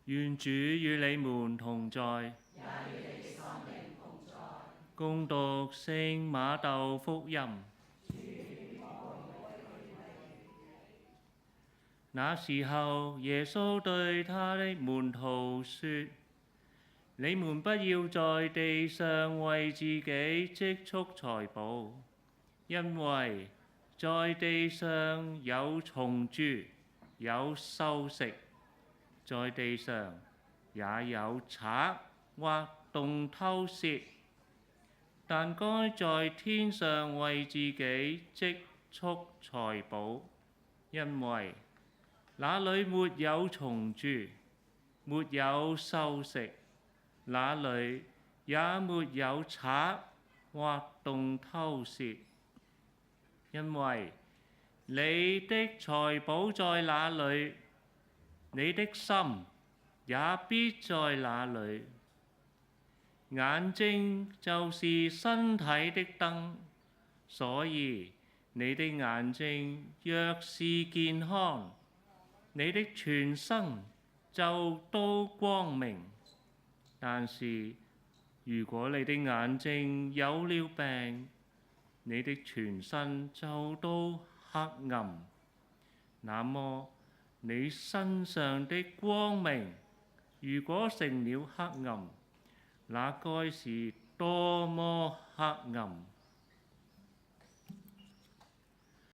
願主與你們同在。也與你心靈同在。恭讀聖馬竇福音。那時候，耶穌對他的門徒說：你們不要在地上為自己積蓄財寶，因為在地上有蟲蛀，有銹蝕，在地上也有賊或洞偷竊。但該在天上為自己積蓄財寶，因為那裏沒有蟲蛀，沒有銹蝕，那裏也沒有賊或洞偷竊。因為你的財寶在哪裏，你的心也必在哪裏。眼睛就是身體的燈，所以你的眼睛若是健康，你的全身就都光明。但是如果你的眼睛有了病，你的全身就都黑暗。那麼你身上的光明如果成了黑暗，那該是多麼黑暗！